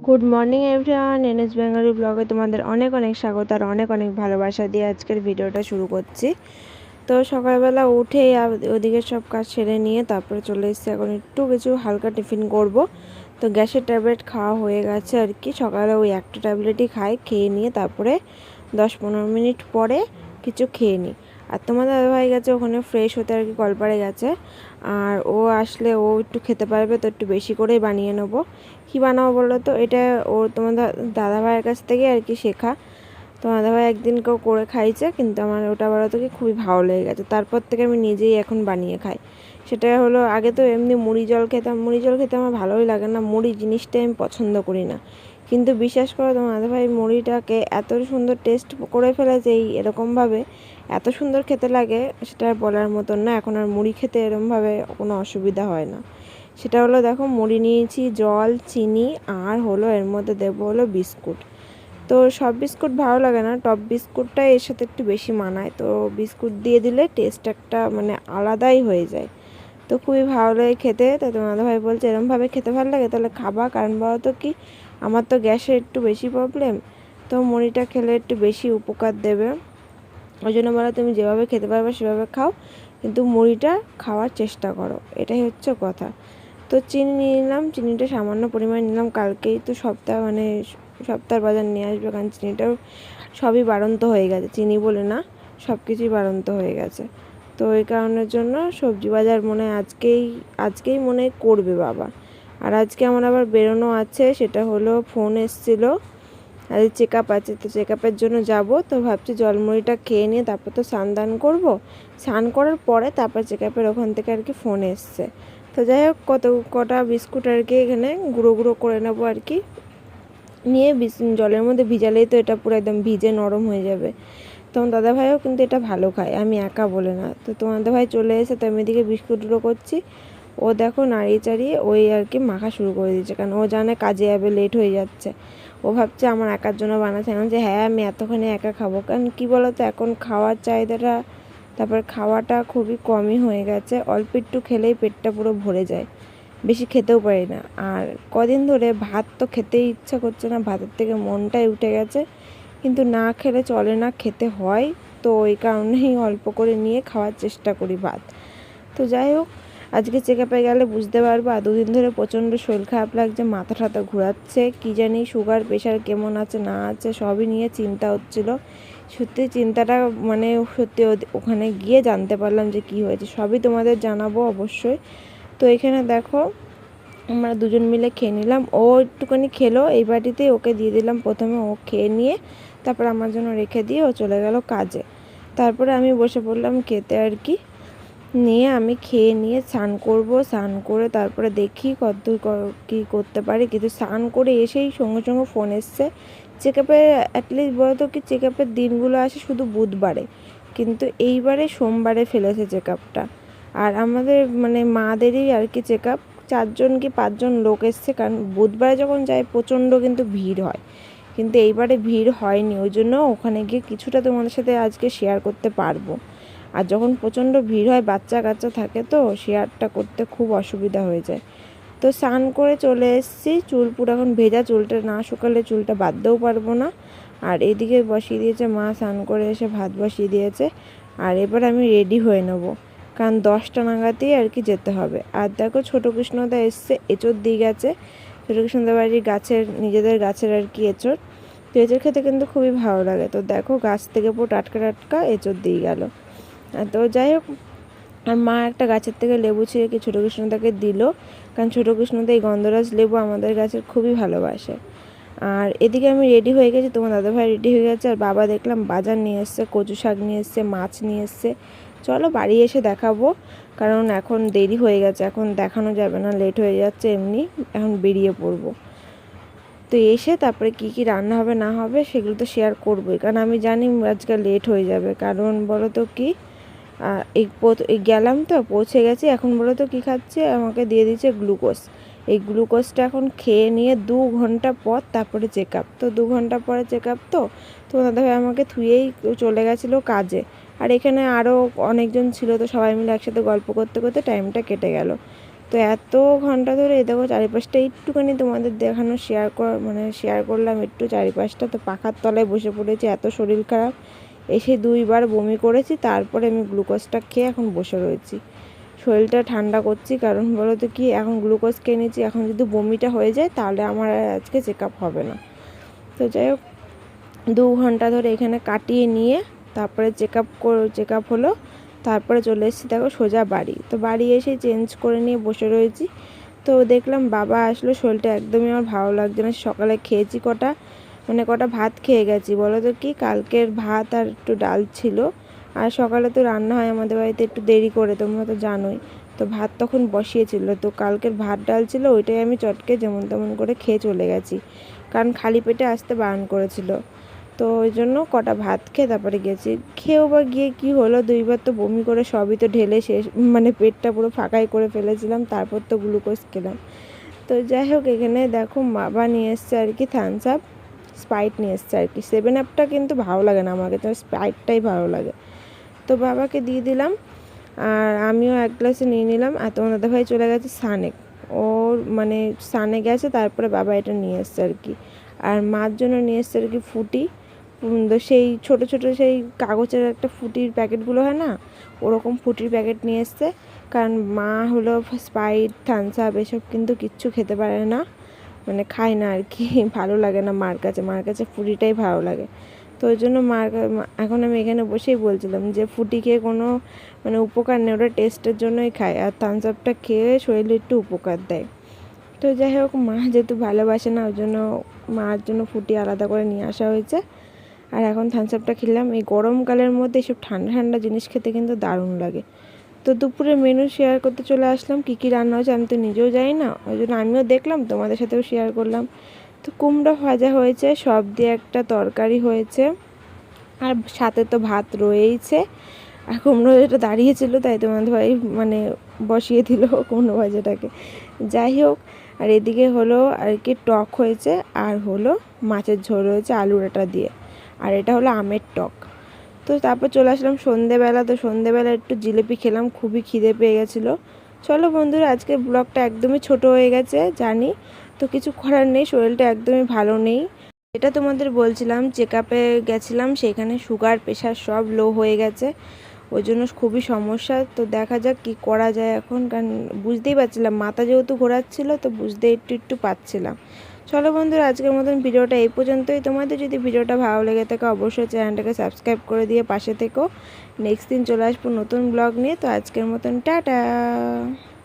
Good morning everyone, NS Bengali ব্লগে তোমাদের অনেক অনেক স্বাগত আর অনেক অনেক ভালোবাসা দিয়ে আজকের ভিডিওটা শুরু করছি। তো সকালবেলা উঠেই ওদিকে সব কাজ সেরে নিয়ে তারপরে চলে এসেছি। এখন একটু কিছু হালকা টিফিন করব। তো গ্যাসের ট্যাবলেট খাওয়া হয়ে গেছে আর কি। সকালে ওই একটা ট্যাবলেটই খাই, খেয়ে নিয়ে তারপরে 10-15 মিনিট পরে কিছু খেয়ে নিই। আর তোমাদের দাদাভাই গেছে ওখানে ফ্রেশ হতে আর কি, কলপাড়ে গেছে। আর ও আসলে ও একটু খেতে পারবে, তো একটু বেশি করেই বানিয়ে নেবো। কী বানাবো বলো তো? এটা ও তোমার দাদাভাইয়ের কাছ থেকে আর কি শেখা। তোমার দাদাভাই একদিন কেউ করে খাইছে, কিন্তু আমার ওটা বলো তো কি খুবই ভালো লেগে গেছে। তারপর থেকে আমি নিজেই এখন বানিয়ে খাই। সেটা হলো, আগে তো এমনি মুড়ি জল খেতাম, মুড়ি জল খেতে আমার ভালোই লাগে না, মুড়ি জিনিসটাই আমি পছন্দ করি না। কিন্তু বিশ্বাস করো তোমার দাদাভাই মুড়িটাকে এত সুন্দর টেস্ট করে ফেলেছে, এরকমভাবে এত সুন্দর খেতে লাগে সেটা আর বলার মতন না। এখন আর মুড়ি খেতে এরকমভাবে কোনো অসুবিধা হয় না। সেটা হলো, দেখো মুড়ি নিয়েছি, জল, চিনি আর হলো এর মধ্যে দেবো হলো বিস্কুট। তো সব বিস্কুট ভালো লাগে না, টপ বিস্কুটটাই এর সাথে একটু বেশি মানায়। তো বিস্কুট দিয়ে দিলে টেস্ট একটা মানে আলাদাই হয়ে যায়। তো খুবই ভালো লাগে খেতে। তাই তোমার দাদাভাই বলছে এরমভাবে খেতে ভালো লাগে, তাহলে খাবা। কারণ বলো তো কি, আমার তো গ্যাসের একটু বেশি প্রবলেম, তো মুড়িটা খেলে একটু বেশি উপকার দেবে। ওই জন্য বলো, তুমি যেভাবে খেতে পারবে সেভাবে খাও, কিন্তু মুড়িটা খাওয়ার চেষ্টা করো, এটাই হচ্ছে কথা। তো চিনি নিয়ে নিলাম, চিনিটা সামান্য পরিমাণ নিলাম। কালকেই তো সপ্তাহ বাজার নিয়ে আসবে, কারণ চিনিটাও সবই বাড়ন্ত হয়ে গেছে, চিনি বলে না, সব কিছুই বাড়ন্ত হয়ে গেছে। তো এই কারণের জন্য সবজি বাজার মনে হয় আজকেই মনে করবে বাবা। আর আজকে আমার আবার বেরোনো আছে, সেটা হলো ফোন এসেছিলো, আর চেক আপ আছে, তো চেক আপের জন্য যাব। তো ভাবছি জলমুড়িটা খেয়ে নিয়ে তারপর তো স্নান করবো, স্নান করার পরে তারপর চেক আপের ওখান থেকে আর কি ফোন এসছে। তো যাই হোক, কটা বিস্কুট আর কি এখানে গুঁড়ো গুঁড়ো করে নেবো আর কি, নিয়ে জলের মধ্যে ভিজালেই তো এটা পুরো একদম ভিজে নরম হয়ে যাবে। তোমার দাদাভাইও কিন্তু এটা ভালো খায়, আমি একা বলে না। তো তোমার দাদাভাই চলে এসে তো আমি এদিকে বিস্কুটগুলো করছি, ও দেখো নাড়িয়ে চাড়িয়ে ওই আর কি মাখা শুরু করে দিয়েছে, কারণ ও জানে কাজে যাবে, লেট হয়ে যাচ্ছে। ও ভাবছে আমার একার জন্য বানাচ্ছে, আমি যে হ্যাঁ আমি এতখানি একা খাবো। কারণ কী বলো তো, এখন খাওয়ার চাহিদাটা, তারপর খাওয়াটা খুবই কমই হয়ে গেছে। অল্প একটু খেলেই পেটটা পুরো ভরে যায়, বেশি খেতেও পারি না। আর কদিন ধরে ভাত তো খেতেই ইচ্ছা করছে না, ভাতের থেকে মনটাই উঠে গেছে, কিন্তু না খেলে চলে না, খেতে হয়। তো ওই কারণেই অল্প করে নিয়ে খাওয়ার চেষ্টা করি ভাত। তো যাই হোক, আজকে চেক আপে গেলে বুঝতে পারবো। আর দুদিন ধরে প্রচণ্ড শরীর খারাপ লাগছে, মাথা ঠাথা ঘোরাচ্ছে, কী জানি সুগার প্রেশার কেমন আছে না আছে সবই নিয়ে চিন্তা হচ্ছিলো। সত্যি চিন্তাটা মানে সত্যি ওখানে গিয়ে জানতে পারলাম যে কী হয়েছে, সবই তোমাদের জানাবো অবশ্যই। তো এখানে দেখো আমরা দুজন মিলে খেয়ে নিলাম, ও একটুখানি খেলো এই বাটিতেই, ওকে দিয়ে দিলাম প্রথমে, ও খেয়ে নিয়ে তারপর আমার জন্য রেখে দিয়ে ও চলে গেল কাজে। তারপরে আমি বসে পড়লাম খেতে আর কি। নিয়ে আমি খেয়ে নিয়ে স্নান করব, স্নান করে তারপরে দেখি কতদূর কী করতে পারি। কিন্তু স্নান করে এসেই সঙ্গে সঙ্গে ফোন এসছে চেক আপে। অ্যাটলিস্ট বলতো কি, চেক আপের দিনগুলো আসে শুধু বুধবারে, কিন্তু এইবারে সোমবারে ফেলেছে চেক আপটা। আর আমাদের মানে মাদেরই আর কি চেক আপ, 4জন কি 5জন লোক এসছে। কারণ বুধবারে যখন যায় প্রচণ্ড কিন্তু ভিড় হয়, কিন্তু এইবারে ভিড় হয়নি। ওই জন্য ওখানে গিয়ে কিছুটা তোমাদের সাথে আজকে শেয়ার করতে পারবো। আর যখন প্রচণ্ড ভিড় হয়, বাচ্চা কাচ্চা থাকে, তো শেয়ারটা করতে খুব অসুবিধা হয়ে যায়। তো স্নান করে চলে এসেছি, চুল পুরো এখন ভেজা, চুলটা না শুকালে চুলটা বাঁধতেও পারবো না। আর এদিকে বসিয়ে দিয়েছে মা, স্নান করে এসে ভাত বসিয়ে দিয়েছে। আর এবার আমি রেডি হয়ে নেব, কারণ 10টা নাগাদই আর কি যেতে হবে। আর দেখো ছোটো কৃষ্ণদা এসছে, এঁচোড় দিয়ে গেছে। ছোটো কৃষ্ণদা বাড়ির নিজেদের গাছের আর কি এঁচোড়। তো এঁচোড় খেতে কিন্তু খুবই ভালো লাগে। তো দেখো গাছ থেকে পুরো টাটকা টাটকা এঁচোড় দিয়ে গেল। তো যাই হোক, আর মা একটা গাছের থেকে লেবু ছিঁড়ে কি ছোটো কৃষ্ণদাকে দিল, কারণ ছোটো কৃষ্ণদা এই গন্ধরাজ লেবু আমাদের গাছের খুবই ভালোবাসে। আর এদিকে আমি রেডি হয়ে গেছি, তোমার দাদাভাই রেডি হয়ে গেছে, আর বাবা দেখলাম বাজার নিয়ে এসছে, কচু শাক নিয়ে এসছে, মাছ নিয়ে এসছে। চলো বাড়ি এসে দেখাবো, কারণ এখন দেরি হয়ে গেছে, এখন দেখানো যাবে না, লেট হয়ে যাচ্ছে এমনি। এখন বেরিয়ে পড়বো। তো এসে তারপরে কি কি রান্না হবে না হবে সেগুলো তো শেয়ার করবোই, কারণ আমি জানি আজকে লেট হয়ে যাবে। কারণ বলো তো কি, এই গেলাম তো পৌঁছে গেছি, এখন বলো তো কী খাচ্ছে, আমাকে দিয়ে দিচ্ছে গ্লুকোজ। এই গ্লুকোজটা এখন খেয়ে নিয়ে 2 ঘন্টা পর তারপরে চেক আপ। তো 2 ঘন্টা পরে চেক আপ, তো দাদাভাই আমাকে থুয়েই চলে গেছিলো কাজে। আর এখানে আরও অনেকজন ছিল, তো সবাই মিলে একসাথে গল্প করতে করতে টাইমটা কেটে গেল। তো এত ঘন্টা ধরে এই দেখো চারিপাশটা একটুখানি তোমাদের দেখানো শেয়ার করলাম একটু চারিপাশটা। তো পাখার তলায় বসে পড়েছি, এত শরীর খারাপ, এসে 2বার বমি করেছি, তারপরে আমি গ্লুকোজটা খেয়ে এখন বসে রয়েছি, শরীরটা ঠান্ডা করছি। কারণ বলো তো কি, এখন গ্লুকোজ খেয়ে নিয়েছি, এখন যদি বমিটা হয়ে যায় তাহলে আমার আজকে চেক আপ হবে না। তো যাই হোক 2 ঘন্টা ধরে এখানে কাটিয়ে নিয়ে তারপরে চেক আপ হলো, তারপরে চলে এসেছি দেখো সোজা বাড়ি। তো বাড়ি এসে চেঞ্জ করে নিয়ে বসে রয়েছি। তো দেখলাম বাবা আসলো, শরীরটা একদমই আমার ভালো লাগছে না। সকালে খেয়েছি কটা ভাত খেয়ে গেছি বলো তো কি, কালকের ভাত আর একটু ডাল ছিল। আর সকালে তো রান্না হয় আমাদের বাড়িতে একটু দেরি করে, তোমরা তো জানোই। তো ভাত তখন বসিয়েছিল, তো কালকের ভাত ডাল ছিল, ওইটাই আমি চটকে যেমন তেমন করে খেয়ে চলে গেছি, কারণ খালি পেটে আসতে বারণ করেছিল। তো ওই জন্য কটা ভাত খেয়ে তারপরে গেছি। খেয়েও বা গিয়ে কী হলো, 2বার তো বমি করে সবই তো ঢেলে শেষ, পেটটা পুরো ফাঁকাই করে ফেলেছিলাম, তারপর তো গ্লুকোজ খেলাম। তো যাই হোক এখানে দেখো বাবা নিয়ে এসছে আর কি থামস আপ, স্প্রাইট নিয়ে এসছে আর কি। 7 আপটা কিন্তু ভালো লাগে না আমাকে, তো স্প্রাইটটাই ভালো লাগে। তো বাবাকে দিয়ে দিলাম, আর আমিও 1 গ্লাসে নিয়ে নিলাম। আর তোমার দাদাভাই চলে গেছে সানে, ওর সানে গেছে, তারপরে বাবা এটা নিয়ে এসছে আর কি। আর মার জন্য নিয়ে এসছে আর কি ফুটি, তো সেই ছোটো ছোটো সেই কাগজের একটা ফুটির প্যাকেটগুলো হয় না, ওরকম ফুটির প্যাকেট নিয়ে এসছে। কারণ মা হলো স্প্রাইট থামস আপ এসব কিন্তু কিচ্ছু খেতে পারে না, খায় না আর কি, ভালো লাগে না মার কাছে ফুটিটাই ভালো লাগে। তো ওই জন্য এখন আমি এখানে বসেই বলছিলাম যে ফুটি খেয়ে কোনো উপকার নেই, ওটা টেস্টের জন্যই খায়, আর থামস আপটা খেয়ে শরীরে একটু উপকার দেয়। তো যাই হোক মা যেহেতু ভালোবাসে না, ওই জন্য মার জন্য ফুটি আলাদা করে নিয়ে আসা হয়েছে। আর এখন থামস আপটা খেলাম। এই গরমকালের মধ্যে এসব ঠান্ডা ঠান্ডা জিনিস খেতে কিন্তু দারুণ লাগে। তো দুপুরে মেনু শেয়ার করতে চলে আসলাম, কী কী রান্না হয়েছে আমি তো নিজেও জানি না, ওই জন্য আমিও দেখলাম, তোমাদের সাথেও শেয়ার করলাম। তো কুমড়ো ভাজা হয়েছে, সব দিয়ে একটা তরকারি হয়েছে, আর সাথে তো ভাত রয়েইছে। আর কুমড়ো ভাজাটা দাঁড়িয়েছিল, তাই তোমাদের ভাই বসিয়ে দিল কুমড়ো ভাজাটাকে। যাই হোক, আর এদিকে হলো আর কি টক হয়েছে, আর হলো মাছের ঝোল হয়েছে আলু ডাঁটা দিয়ে, আর এটা হলো আমের টক। তো তারপর চলে আসলাম সন্ধেবেলা। তো সন্ধেবেলা একটু জিলিপি খেলাম, খুবই খিদে পেয়ে গেছিলো। চলো বন্ধুরা, আজকে ব্লগটা একদমই ছোট হয়ে গেছে জানি, তো কিছু করার নেই, শরীরটা একদমই ভালো নেই। এটা তোমাদের বলছিলাম, চেক আপে গেছিলাম, সেখানে সুগার প্রেশার সব লো হয়ে গেছে, ওই জন্য খুবই সমস্যা। তো দেখা যাক কী করা যায় এখন, কারণ বুঝতেই পারছিলাম, মাথা যেহেতু ঘোরাচ্ছিলো, তো বুঝতে একটু পাচ্ছিলাম। চলো বন্ধুরা, আজকের মতন ভিডিওটা এই পর্যন্তই। তোমাদের যদি ভিডিওটা ভালো লেগে থাকে অবশ্যই চ্যানেলটাকে সাবস্ক্রাইব করে দিয়ে পাশে থেকো। নেক্সট দিন চলে আসবো নতুন ব্লগ নিয়ে। তো আজকের মতন টাটা।